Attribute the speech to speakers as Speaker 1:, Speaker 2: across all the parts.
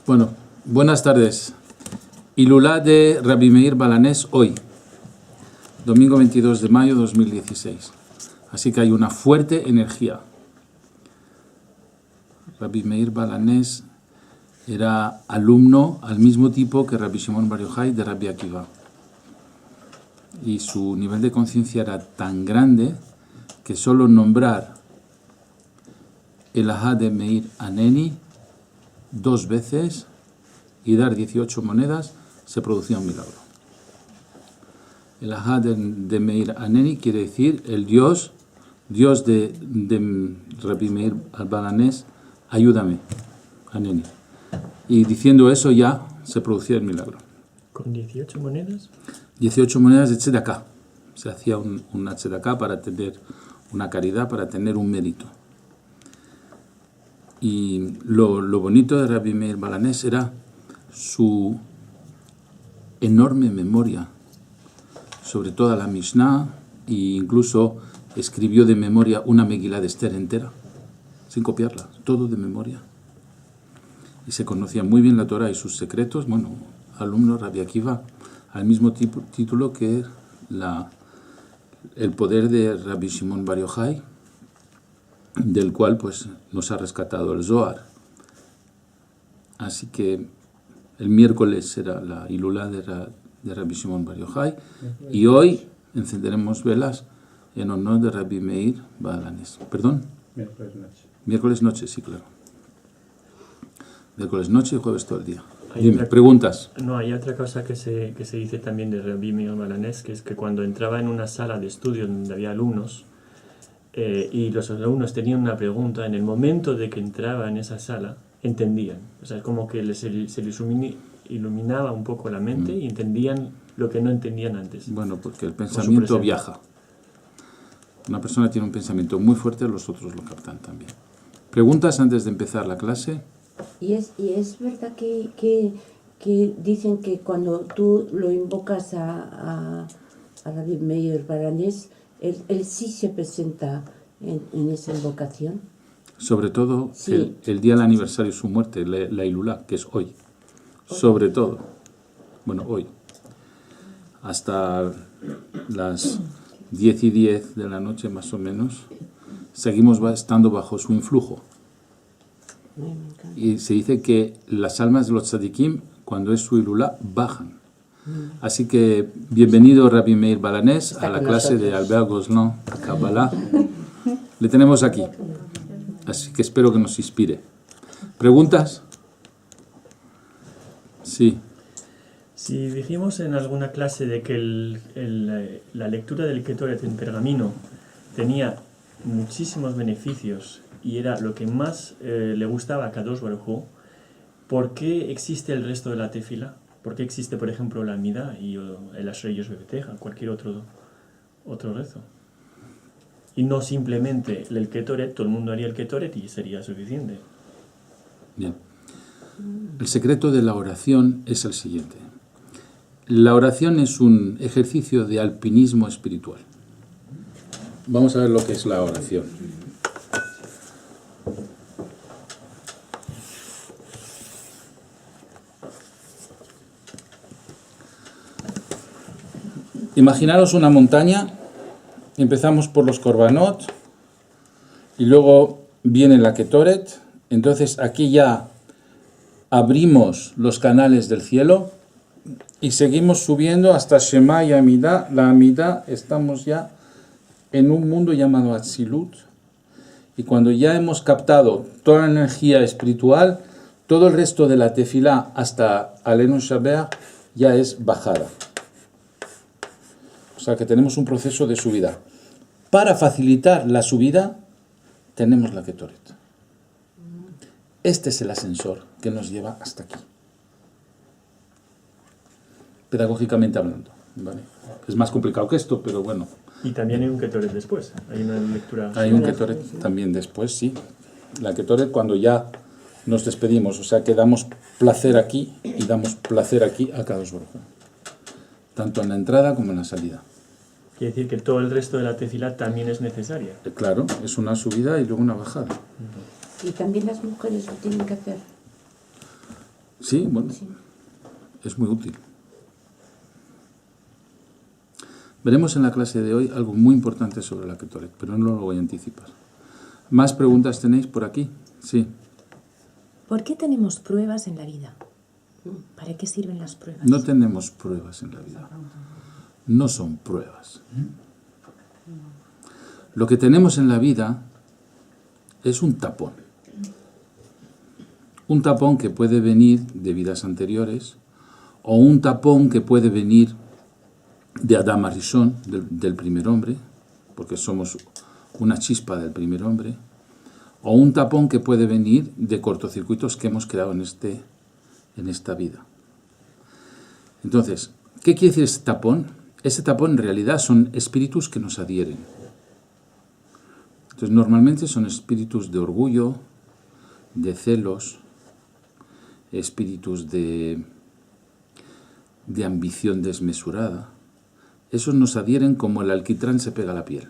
Speaker 1: Bueno, buenas tardes. Ilulá de Rabbi Meir Balanés hoy, domingo 22 de mayo de 2016. Así que hay una fuerte energía. Rabbi Meir Balanés era alumno al mismo tipo que Rabbi Shimon Bar Yochai de Rabbi Akiva. Y su nivel de conciencia era tan grande que solo nombrar el Ahad de Meir Aneni 2 veces y dar 18 monedas se producía un milagro. El Ahad de Meir Aneni quiere decir el Dios de Rabbi Meir Balanés, ayúdame, Aneni. Y diciendo eso ya se producía el milagro.
Speaker 2: ¿Con 18 monedas?
Speaker 1: 18 monedas de tzedaká. Se hacía una tzedaká para tener una caridad, para tener un mérito. Y lo bonito de Rabbi Meir Balanés era su enorme memoria sobre toda la Mishnah, e incluso escribió de memoria una Megilá de Esther entera, sin copiarla, todo de memoria. Y se conocía muy bien la Torah y sus secretos. Bueno, alumno Rabbi Akiva, al mismo título que el poder de Rabbi Shimon Bar Yochai, del cual pues nos ha rescatado el Zohar. Así que el miércoles será la Ilulá de Rabbi Shimon Bar Yochai y hoy encenderemos velas en honor de Rabbi Meir Balanés. ¿Perdón?
Speaker 3: Miércoles noche.
Speaker 1: Miércoles noche, sí, claro. Miércoles noche y jueves todo el día. Dime, preguntas.
Speaker 2: No, hay otra cosa que se dice también de Rabbi Meir Balanés, que es que cuando entraba en una sala de estudio donde había alumnos, y los alumnos tenían una pregunta, en el momento de que entraba en esa sala, entendían. O sea, es como que se les iluminaba un poco la mente y entendían lo que no entendían antes.
Speaker 1: Bueno, porque el pensamiento viaja. Una persona tiene un pensamiento muy fuerte, los otros lo captan también. ¿Preguntas antes de empezar la clase?
Speaker 4: Y es verdad que dicen que cuando tú lo invocas a Rabbi Meir Balanés, él sí se presenta en esa invocación.
Speaker 1: Sobre todo
Speaker 4: Sí.
Speaker 1: el día del aniversario de su muerte, la Ilulá, que es hoy. Sobre todo. Bueno, hoy. Hasta las 10:10 de la noche, más o menos, seguimos estando bajo su influjo. Y se dice que las almas de los tzadikim, cuando es su Ilulá, bajan. Así que, bienvenido Rabbi Meir Balanés a la clase de Albert Gozlan, Kabbalah. Le tenemos aquí. Así que espero que nos inspire. ¿Preguntas? Sí.
Speaker 2: Si dijimos en alguna clase de que la lectura del Ketoret en pergamino tenía muchísimos beneficios y era lo que más le gustaba a Kadosh Baruj Hu, ¿por qué existe el resto de la tefila? ¿Por qué existe, por ejemplo, la Amida y el Ashrei Yoshua Beteja, cualquier otro rezo? Y no simplemente el Ketoret, todo el mundo haría el Ketoret y sería suficiente.
Speaker 1: Bien. El secreto de la oración es el siguiente. La oración es un ejercicio de alpinismo espiritual. Vamos a ver lo que es la oración. Imaginaros una montaña, empezamos por los Korbanot y luego viene la Ketoret. Entonces aquí ya abrimos los canales del cielo y seguimos subiendo hasta Shema y Amida. La Amida, estamos ya en un mundo llamado Atzilut, y cuando ya hemos captado toda la energía espiritual, todo el resto de la tefilá hasta Alenu Shabeach ya es bajada. O sea que tenemos un proceso de subida. Para facilitar la subida, tenemos la Ketoret. Este es el ascensor que nos lleva hasta aquí. Pedagógicamente hablando, ¿vale? Es más complicado que esto, pero bueno.
Speaker 2: Y también hay un Ketoret después. Hay una lectura.
Speaker 1: Hay un Ketoret también después, sí. La Ketoret cuando ya nos despedimos, o sea que damos placer aquí y damos placer aquí a Kadosh Baruj Hu. Tanto en la entrada como en la salida.
Speaker 2: Quiere decir que todo el resto de la tefilá también es necesaria.
Speaker 1: Claro, es una subida y luego una bajada.
Speaker 4: Y también las mujeres lo tienen que hacer.
Speaker 1: Sí, bueno,
Speaker 4: Sí.
Speaker 1: es muy útil. Veremos en la clase de hoy algo muy importante sobre la Ketoret, pero no lo voy a anticipar. ¿Más preguntas tenéis por aquí? Sí.
Speaker 3: ¿Por qué tenemos pruebas en la vida? ¿Para qué sirven las pruebas?
Speaker 1: No tenemos pruebas en la vida. No son pruebas. Lo que tenemos en la vida es un tapón. Un tapón que puede venir de vidas anteriores o un tapón que puede venir de Adam Arishon, del primer hombre, porque somos una chispa del primer hombre, o un tapón que puede venir de cortocircuitos que hemos creado en esta vida. Entonces, ¿qué quiere decir este tapón? Ese tapón en realidad son espíritus que nos adhieren. Entonces, normalmente son espíritus de orgullo, de celos, espíritus de ambición desmesurada. Esos nos adhieren como el alquitrán se pega a la piel.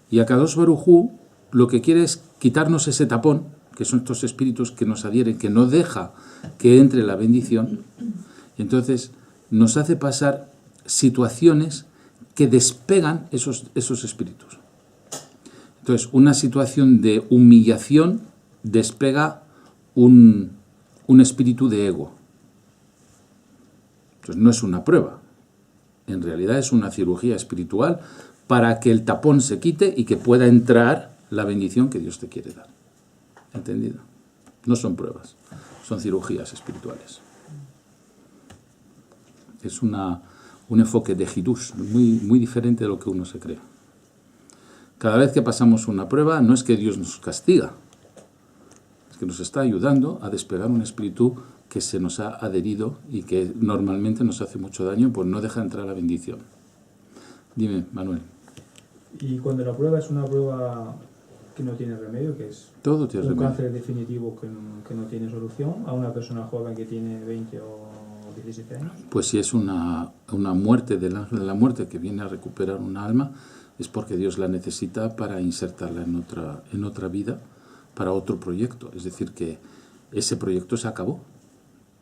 Speaker 1: Y Akadosh Baruj Hu lo que quiere es quitarnos ese tapón, que son estos espíritus que nos adhieren, que no deja que entre la bendición. Y entonces nos hace pasar situaciones que despegan esos espíritus. Entonces, una situación de humillación despega un espíritu de ego. Entonces, no es una prueba. En realidad es una cirugía espiritual para que el tapón se quite y que pueda entrar la bendición que Dios te quiere dar. ¿Entendido? No son pruebas, son cirugías espirituales. Es un enfoque de Hidush, muy, muy diferente de lo que uno se cree. Cada vez que pasamos una prueba, no es que Dios nos castiga, es que nos está ayudando a despegar un espíritu que se nos ha adherido y que normalmente nos hace mucho daño, pues no deja entrar la bendición. Dime, Manuel.
Speaker 5: Y cuando la prueba es una prueba que no tiene remedio, que es
Speaker 1: Todo tiene
Speaker 5: un
Speaker 1: remedio.
Speaker 5: cáncer definitivo que no tiene solución, a una persona joven que tiene 20 o 17 años.
Speaker 1: Pues si es una muerte del ángel de la muerte que viene a recuperar un alma, es porque Dios la necesita para insertarla en otra vida, para otro proyecto. Es decir, que ese proyecto se acabó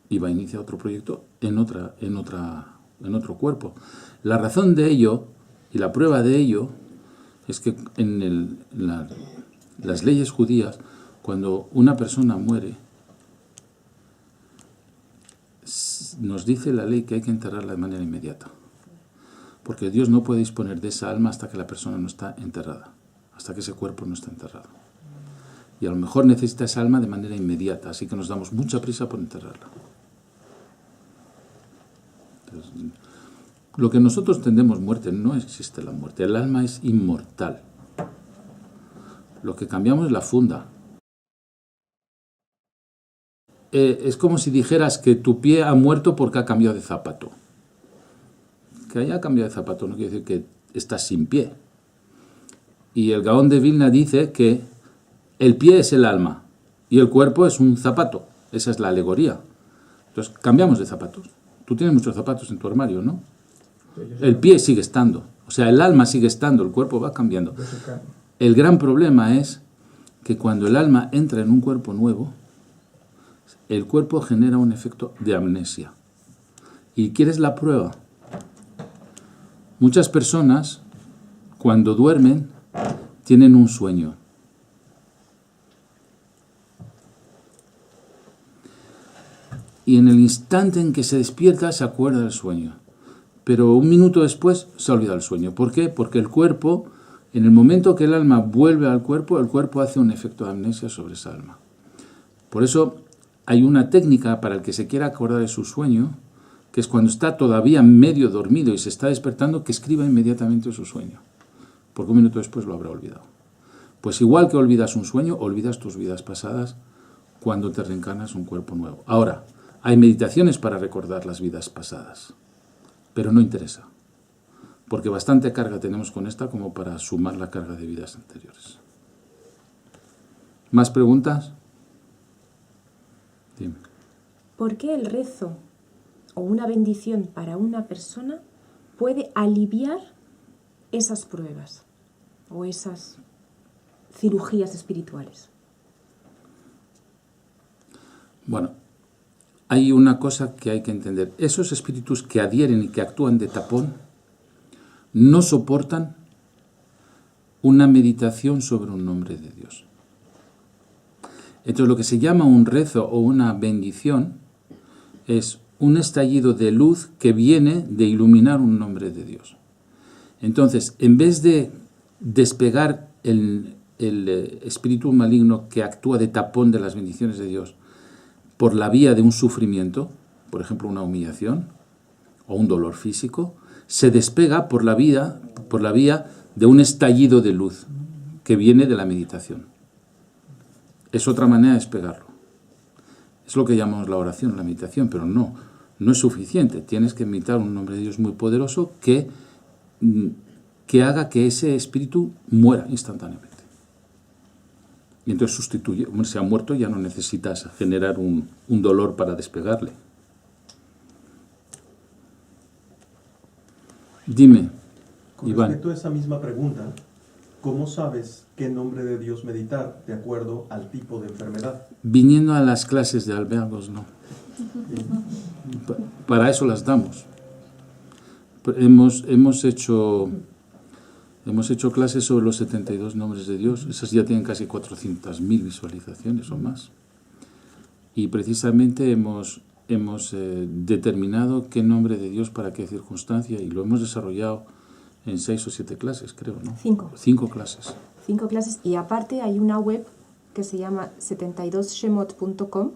Speaker 1: y va a iniciar otro proyecto en otro cuerpo. La razón de ello y la prueba de ello es que en las leyes judías, cuando una persona muere, nos dice la ley que hay que enterrarla de manera inmediata. Porque Dios no puede disponer de esa alma hasta que la persona no está enterrada, hasta que ese cuerpo no está enterrado. Y a lo mejor necesita esa alma de manera inmediata, así que nos damos mucha prisa por enterrarla. Entonces, lo que nosotros entendemos muerte, no existe la muerte. El alma es inmortal. Lo que cambiamos es la funda. Es como si dijeras que tu pie ha muerto porque ha cambiado de zapato. Que haya cambiado de zapato no quiere decir que estás sin pie. Y el Gaón de Vilna dice que el pie es el alma y el cuerpo es un zapato. Esa es la alegoría. Entonces, cambiamos de zapatos. Tú tienes muchos zapatos en tu armario, ¿no? El pie sigue estando. O sea, el alma sigue estando, el cuerpo va cambiando. El gran problema es que cuando el alma entra en un cuerpo nuevo, el cuerpo genera un efecto de amnesia. ¿Y quieres la prueba? Muchas personas, cuando duermen, tienen un sueño. Y en el instante en que se despierta, se acuerda del sueño. Pero un minuto después, se ha olvidado el sueño. ¿Por qué? Porque el cuerpo, en el momento que el alma vuelve al cuerpo, el cuerpo hace un efecto de amnesia sobre esa alma. Por eso hay una técnica para el que se quiera acordar de su sueño, que es cuando está todavía medio dormido y se está despertando, que escriba inmediatamente su sueño, porque un minuto después lo habrá olvidado. Pues igual que olvidas un sueño, olvidas tus vidas pasadas cuando te reencarnas un cuerpo nuevo. Ahora, hay meditaciones para recordar las vidas pasadas, pero no interesa, porque bastante carga tenemos con esta como para sumar la carga de vidas anteriores. ¿Más preguntas? Dime.
Speaker 3: ¿Por qué el rezo o una bendición para una persona puede aliviar esas pruebas o esas cirugías espirituales?
Speaker 1: Bueno, hay una cosa que hay que entender. Esos espíritus que adhieren y que actúan de tapón no soportan una meditación sobre un nombre de Dios. Entonces, lo que se llama un rezo o una bendición es un estallido de luz que viene de iluminar un nombre de Dios. Entonces, en vez de despegar el espíritu maligno que actúa de tapón de las bendiciones de Dios por la vía de un sufrimiento, por ejemplo, una humillación o un dolor físico, se despega por la vía de un estallido de luz que viene de la meditación. Es otra manera de despegarlo. Es lo que llamamos la oración, la meditación, pero no es suficiente. Tienes que meditar un nombre de Dios muy poderoso que haga que ese espíritu muera instantáneamente. Y entonces sustituye, se ha muerto, ya no necesitas generar un dolor para despegarle. Dime,
Speaker 6: Con
Speaker 1: Iván.
Speaker 6: respecto a esa misma pregunta, ¿cómo sabes qué nombre de Dios meditar de acuerdo al tipo de enfermedad?
Speaker 1: Viniendo a las clases de albergos, no. Para eso las damos. Hemos hecho clases sobre los 72 nombres de Dios. Esas ya tienen casi 400.000 visualizaciones o más. Y precisamente hemos determinado qué nombre de Dios para qué circunstancia, y lo hemos desarrollado en 6 o 7 clases, creo, ¿no?
Speaker 3: 5.
Speaker 1: 5 clases.
Speaker 3: 5 clases, y aparte hay una web que se llama 72shemot.com,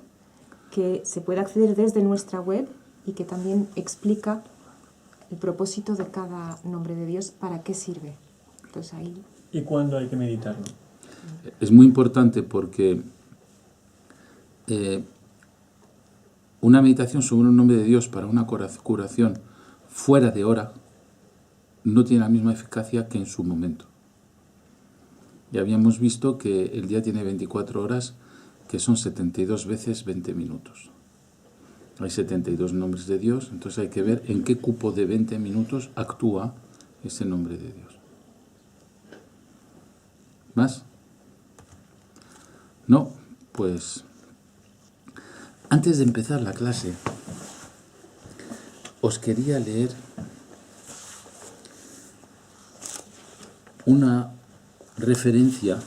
Speaker 3: que se puede acceder desde nuestra web y que también explica el propósito de cada nombre de Dios, para qué sirve. Entonces ahí...
Speaker 2: ¿Y cuándo hay que meditarlo?
Speaker 1: Es muy importante porque una meditación sobre un nombre de Dios para una curación fuera de hora no tiene la misma eficacia que en su momento. Ya habíamos visto que el día tiene 24 horas, que son 72 veces 20 minutos. Hay 72 nombres de Dios, entonces hay que ver en qué cupo de 20 minutos actúa ese nombre de Dios. ¿Más? No, pues antes de empezar la clase os quería leer una referencia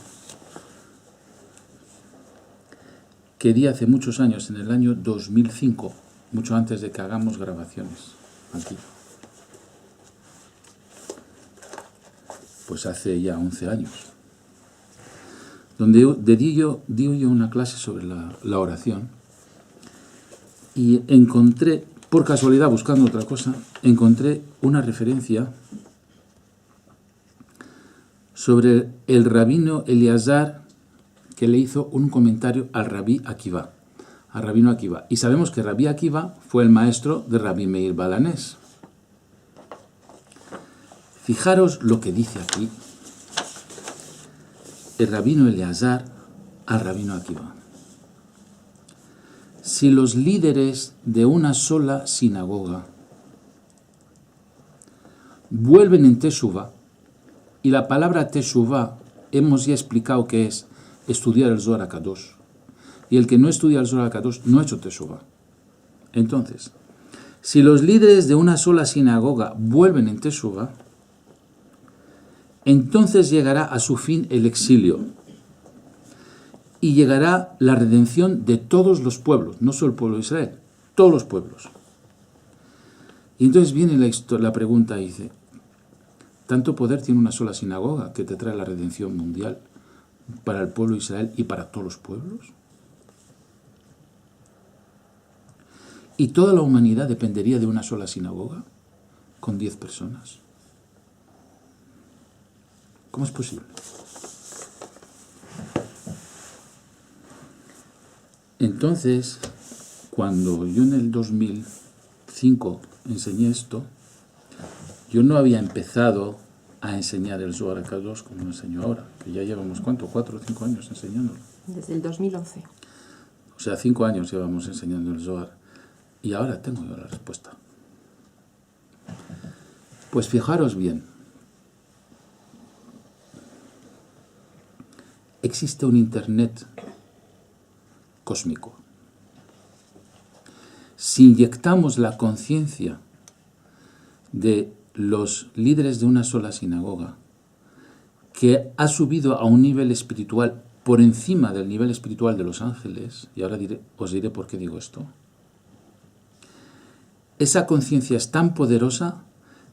Speaker 1: que di hace muchos años, en el año 2005, mucho antes de que hagamos grabaciones aquí. Pues hace ya 11 años. Donde di yo una clase sobre la oración, y encontré, por casualidad, buscando otra cosa, encontré una referencia sobre el rabino Eleazar, que le hizo un comentario al rabí Akiva, al rabino Akiva. Y sabemos que rabí Akiva fue el maestro de Rabbi Meir Balanés. Fijaros lo que dice aquí el rabino Eleazar al rabino Akiva. Si los líderes de una sola sinagoga vuelven en Teshuvá, y la palabra Teshuvá hemos ya explicado que es estudiar el Zohar HaKadosh, y el que no estudia el Zohar HaKadosh no ha hecho Teshuvá. Entonces, si los líderes de una sola sinagoga vuelven en Teshuvá, entonces llegará a su fin el exilio y llegará la redención de todos los pueblos, no solo el pueblo de Israel, todos los pueblos. Y entonces viene la pregunta y dice, ¿tanto poder tiene una sola sinagoga que te trae la redención mundial para el pueblo de Israel y para todos los pueblos? ¿Y toda la humanidad dependería de una sola sinagoga con 10 personas? ¿Cómo es posible? Entonces, cuando yo en el 2005 enseñé esto, yo no había empezado a enseñar el Zohar HaKadosh como lo enseño ahora, que ya llevamos, ¿cuánto? 4 o 5 años enseñándolo.
Speaker 3: Desde el 2011.
Speaker 1: O sea, 5 años llevamos enseñando el Zohar. Y ahora tengo yo la respuesta. Pues fijaros bien. Existe un Internet cósmico. Si inyectamos la conciencia de los líderes de una sola sinagoga, que ha subido a un nivel espiritual por encima del nivel espiritual de los ángeles, y ahora os diré por qué digo esto, esa conciencia es tan poderosa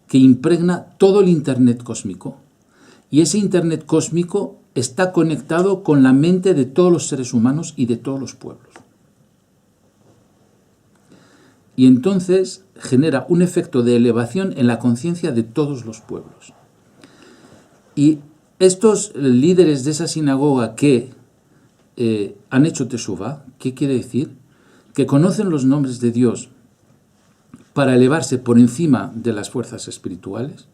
Speaker 1: que impregna todo el Internet cósmico. Y ese Internet cósmico está conectado con la mente de todos los seres humanos y de todos los pueblos. Y entonces genera un efecto de elevación en la conciencia de todos los pueblos. Y estos líderes de esa sinagoga que han hecho Teshuvá, ¿qué quiere decir? Que conocen los nombres de Dios para elevarse por encima de las fuerzas espirituales,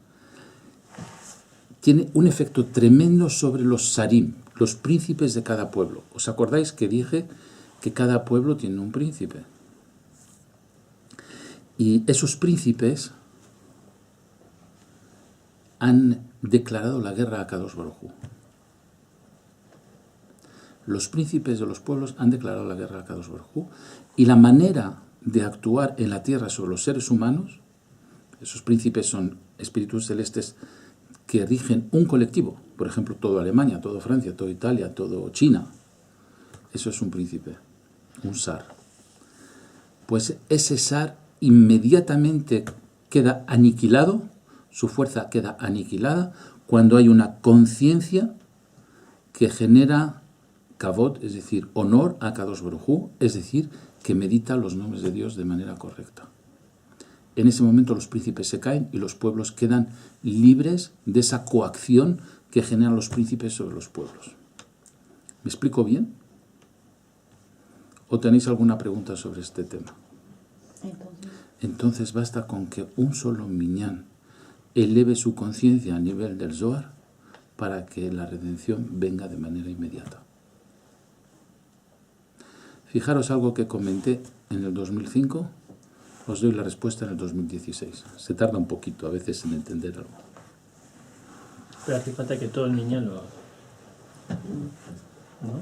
Speaker 1: tiene un efecto tremendo sobre los sarim, los príncipes de cada pueblo. ¿Os acordáis que dije que cada pueblo tiene un príncipe? Y esos príncipes han declarado la guerra a Kadosh Baruj Hu. Los príncipes de los pueblos han declarado la guerra a Kadosh Baruj Hu, y la manera de actuar en la tierra sobre los seres humanos, esos príncipes son espíritus celestes que rigen un colectivo, por ejemplo, toda Alemania, toda Francia, toda Italia, toda China. Eso es un príncipe, un zar. Pues ese zar inmediatamente queda aniquilado, su fuerza queda aniquilada cuando hay una conciencia que genera kavod, es decir, honor a Kadosh Baruj Hu, es decir, que medita los nombres de Dios de manera correcta. En ese momento los príncipes se caen y los pueblos quedan libres de esa coacción que generan los príncipes sobre los pueblos. ¿Me explico bien? ¿O tenéis alguna pregunta sobre este tema? Entonces basta con que un solo minyan eleve su conciencia a nivel del Zohar para que la redención venga de manera inmediata. Fijaros algo que comenté en el 2005, os doy la respuesta en el 2016. Se tarda un poquito a veces en entender algo.
Speaker 2: Pero hace falta que todo el niño lo haga, ¿no?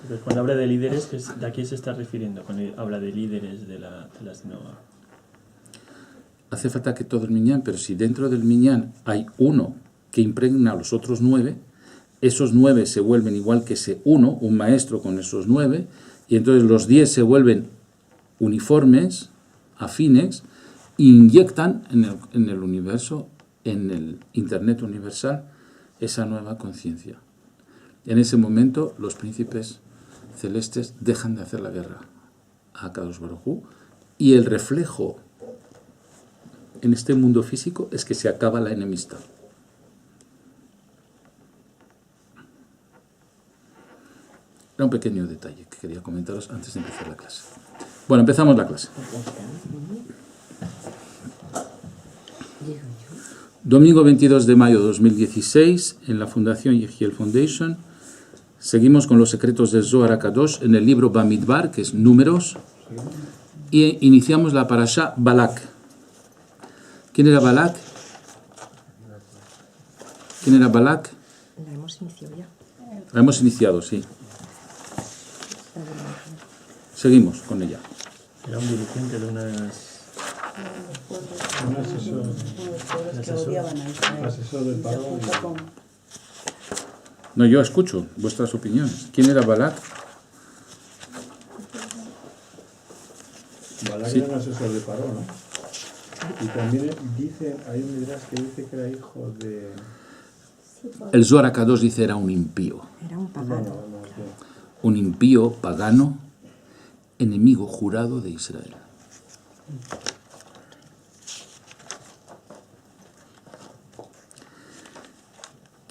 Speaker 2: Porque cuando habla de líderes, ¿de a quién se está refiriendo? Cuando habla de líderes de la sinagoga.
Speaker 1: Hace falta que todo el minyan, pero si dentro del minyan hay uno que impregna a los otros 9, esos 9 se vuelven igual que ese uno, un maestro con esos 9, y entonces los 10 se vuelven uniformes, afines, e inyectan en el universo, en el Internet universal, esa nueva conciencia. En ese momento los príncipes celestes dejan de hacer la guerra a Kadosh Baruj Hu, y el reflejo en este mundo físico es que se acaba la enemistad. Era un pequeño detalle que quería comentaros antes de empezar la clase. Bueno, empezamos la clase. Domingo 22 de mayo de 2016, en la Fundación Yehiel Foundation, seguimos con los secretos del Zohar HaKadosh en el libro Bamidbar, que es Números, y iniciamos la parashá Balak. ¿Quién era Balak? ¿Quién era Balak?
Speaker 3: La hemos iniciado ya.
Speaker 1: La hemos iniciado, sí. Seguimos con ella.
Speaker 2: Era un dirigente de unas...
Speaker 5: Un asesor. Asesor del parón.
Speaker 1: No, yo escucho vuestras opiniones. ¿Quién era Balak?
Speaker 5: Balak
Speaker 1: Sí.
Speaker 5: era un asesor de parón, ¿no? Y también dice, hay un midrash que dice que era hijo de...
Speaker 1: El Zohar HaKadosh dice era un impío.
Speaker 3: Era un
Speaker 5: No,
Speaker 3: pagano.
Speaker 1: Un impío pagano, enemigo jurado de Israel.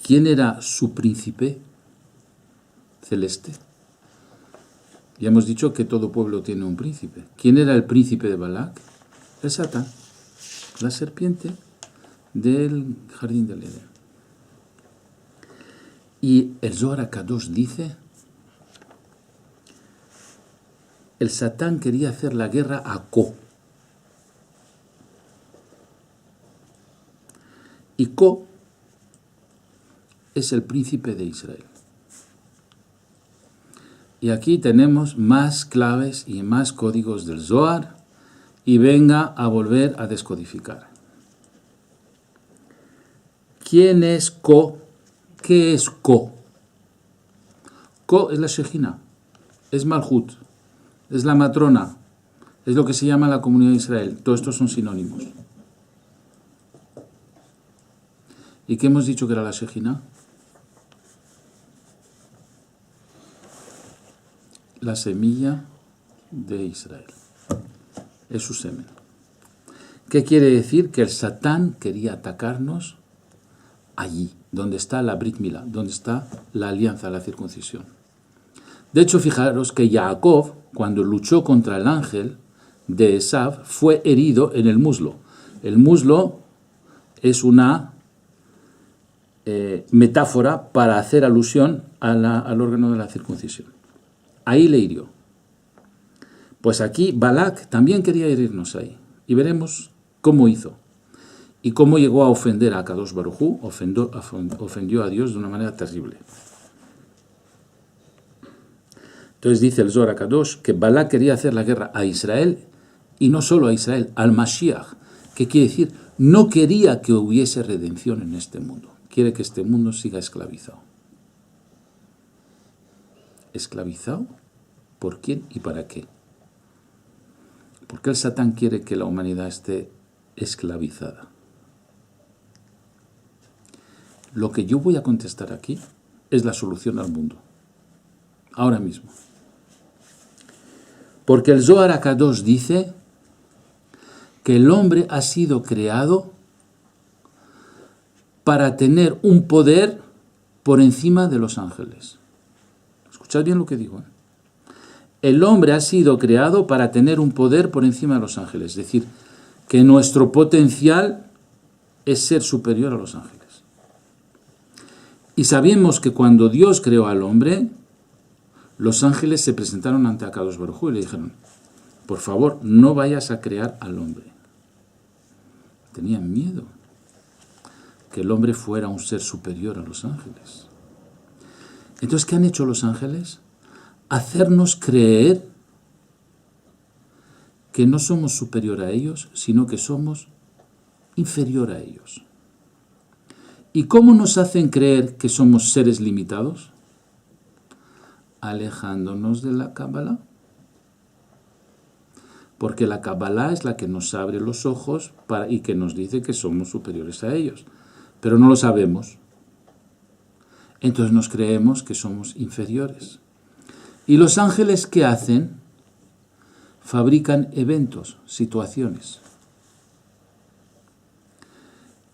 Speaker 1: ¿Quién era su príncipe celeste? Ya hemos dicho que todo pueblo tiene un príncipe. ¿Quién era el príncipe de Balak? El Satán, la serpiente del jardín del Edén. Y el Zohar HaKadosh dice, el Satán quería hacer la guerra a Co. Y Co es el príncipe de Israel. Y aquí tenemos más claves y más códigos del Zohar y venga a volver a descodificar. ¿Quién es Ko? ¿Qué es Ko? Ko es la Shejina, es Malhut, es la matrona, es lo que se llama la comunidad de Israel. Todos estos son sinónimos. ¿Y qué hemos dicho que era la Shejina? La semilla de Israel. Es su semen. ¿Qué quiere decir? Que el Satán quería atacarnos allí, donde está la Brit Milá, donde está la alianza, la circuncisión. De hecho, fijaros que Jacob, cuando luchó contra el ángel de Esav, fue herido en el muslo. El muslo es una metáfora para hacer alusión al órgano de la circuncisión. Ahí le hirió. Pues aquí Balak también quería herirnos ahí. Y veremos cómo hizo. Y cómo llegó a ofender a Kadosh Baruj Hu, ofendió a Dios de una manera terrible. Entonces dice el Zohar HaKadosh que Balak quería hacer la guerra a Israel, y no solo a Israel, al Mashiach, que quiere decir, no quería que hubiese redención en este mundo. Quiere que este mundo siga esclavizado. ¿Esclavizado? ¿Por quién y para qué? ¿Por qué el Satán quiere que la humanidad esté esclavizada? Lo que yo voy a contestar aquí es la solución al mundo. Ahora mismo. Porque el Zohar HaKadosh dice que el hombre ha sido creado para tener un poder por encima de los ángeles. Escuchad bien lo que digo. El hombre ha sido creado para tener un poder por encima de los ángeles. Es decir, que nuestro potencial es ser superior a los ángeles. Y sabemos que cuando Dios creó al hombre, los ángeles se presentaron ante Akadosh Baruj Hu y le dijeron, por favor, no vayas a crear al hombre. Tenían miedo que el hombre fuera un ser superior a los ángeles. Entonces, ¿qué han hecho los ángeles? Hacernos creer que no somos superior a ellos, sino que somos inferior a ellos. ¿Y cómo nos hacen creer que somos seres limitados? Alejándonos de la Kabbalah. Porque la Kabbalah es la que nos abre los ojos y que nos dice que somos superiores a ellos. Pero no lo sabemos. Entonces nos creemos que somos inferiores. ¿Y los ángeles qué hacen? Fabrican eventos, situaciones.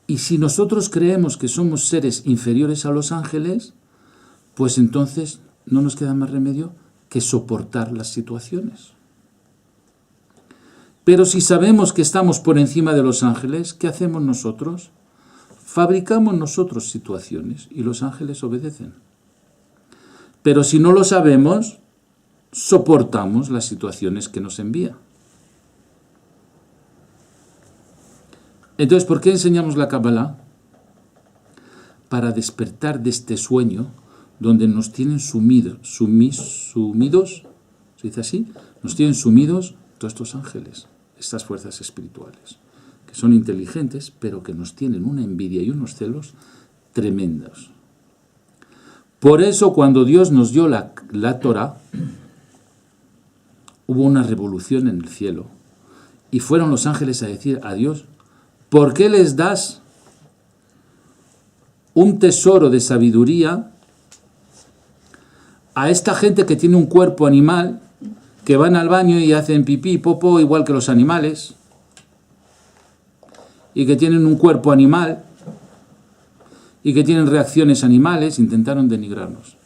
Speaker 1: Y si nosotros creemos que somos seres inferiores a los ángeles, pues entonces no nos queda más remedio que soportar las situaciones. Pero si sabemos que estamos por encima de los ángeles, ¿qué hacemos nosotros? Fabricamos nosotros situaciones y los ángeles obedecen. Pero si no lo sabemos, soportamos las situaciones que nos envía. Entonces, ¿por qué enseñamos la Kabbalah? Para despertar de este sueño donde nos tienen sumidos, ¿se dice así? Nos tienen sumidos todos estos ángeles, estas fuerzas espirituales, que son inteligentes, pero que nos tienen una envidia y unos celos tremendos. Por eso, cuando Dios nos dio la Torah, hubo una revolución en el cielo, y fueron los ángeles a decir a Dios, ¿por qué les das un tesoro de sabiduría a esta gente que tiene un cuerpo animal, que van al baño y hacen pipí y popó igual que los animales, y que tienen un cuerpo animal, y que tienen reacciones animales? Intentaron denigrarnos.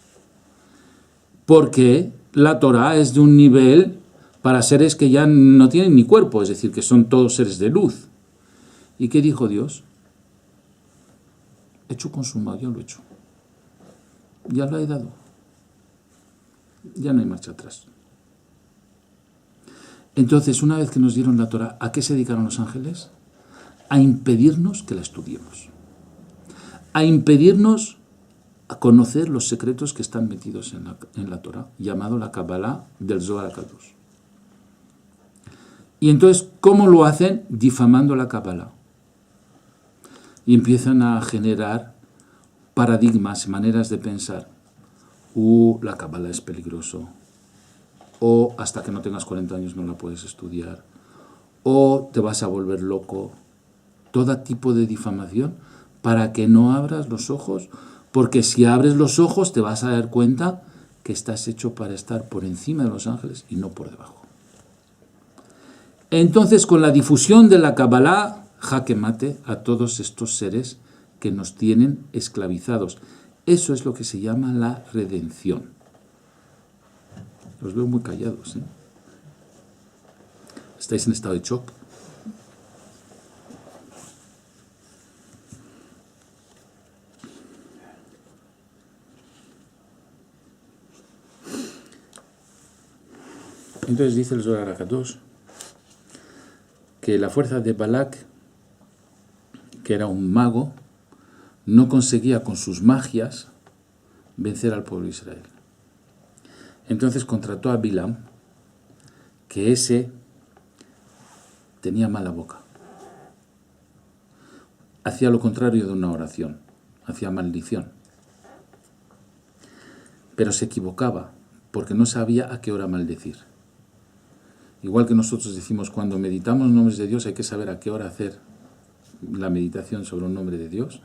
Speaker 1: Porque la Torah es de un nivel para seres que ya no tienen ni cuerpo, es decir, que son todos seres de luz. ¿Y qué dijo Dios? Hecho consumado, ya lo he hecho. Ya lo he dado. Ya no hay marcha atrás. Entonces, una vez que nos dieron la Torah, ¿a qué se dedicaron los ángeles? A impedirnos que la estudiemos. A impedirnos a conocer los secretos que están metidos en la Torah, llamado la Kabbalah del Zohar HaKadosh. Y entonces, ¿cómo lo hacen? Difamando la Kabbalah. Y empiezan a generar paradigmas, maneras de pensar. La Kabbalah es peligroso. O hasta que no tengas 40 años no la puedes estudiar. O te vas a volver loco. Todo tipo de difamación para que no abras los ojos. Porque si abres los ojos te vas a dar cuenta que estás hecho para estar por encima de los ángeles y no por debajo. Entonces, con la difusión de la Kabbalah, jaque mate a todos estos seres que nos tienen esclavizados. Eso es lo que se llama la redención. Los veo muy callados, ¿eh? ¿Estáis en estado de shock? Entonces dice el Zohar HaKadosh que la fuerza de Balak, que era un mago, no conseguía con sus magias vencer al pueblo de Israel. Entonces contrató a Bilam, que ese tenía mala boca. Hacía lo contrario de una oración, hacía maldición. Pero se equivocaba, porque no sabía a qué hora maldecir. Igual que nosotros decimos, cuando meditamos nombres de Dios hay que saber a qué hora hacer la meditación sobre un nombre de Dios.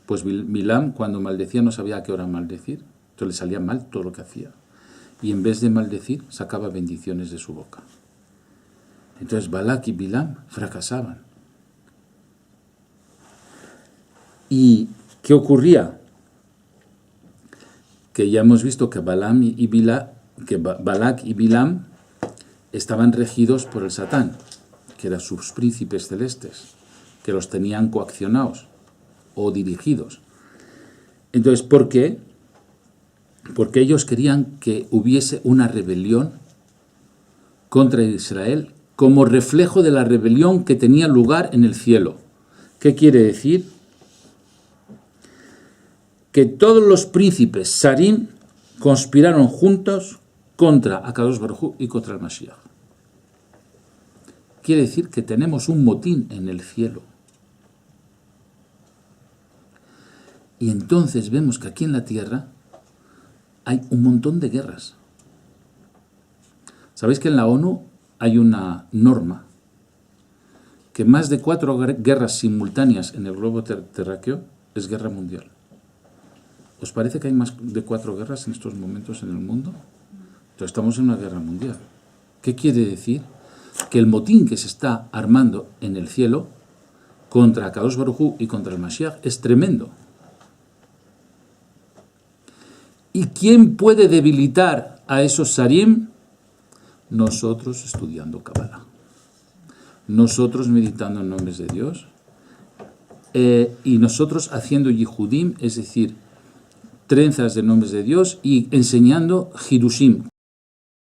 Speaker 1: Pues Bilam, cuando maldecía, no sabía a qué hora maldecir. Entonces le salía mal todo lo que hacía. Y en vez de maldecir, sacaba bendiciones de su boca. Entonces Balak y Bilam fracasaban. ¿Y qué ocurría? Que ya hemos visto que Balak y Bilam estaban regidos por el Satán, que eran sus príncipes celestes, que los tenían coaccionados o dirigidos. Entonces, ¿por qué? Porque ellos querían que hubiese una rebelión contra Israel como reflejo de la rebelión que tenía lugar en el cielo. ¿Qué quiere decir? Que todos los príncipes Sarim conspiraron juntos contra Akadosh Baruj Hu y contra el Mashiach. Quiere decir que tenemos un motín en el cielo. Y entonces vemos que aquí en la tierra hay un montón de guerras. ¿Sabéis que en la ONU hay una norma que más de 4 guerras simultáneas en el globo terráqueo es guerra mundial? ¿Os parece que hay más de 4 guerras en estos momentos en el mundo? Entonces estamos en una guerra mundial. ¿Qué quiere decir? Que el motín que se está armando en el cielo contra Akadosh Baruj Hu y contra el Mashiach es tremendo. ¿Y quién puede debilitar a esos Sarim? Nosotros estudiando Kabbalah. Nosotros meditando en nombres de Dios. Y nosotros haciendo Yihudim, es decir, trenzas de nombres de Dios y enseñando Hirushim,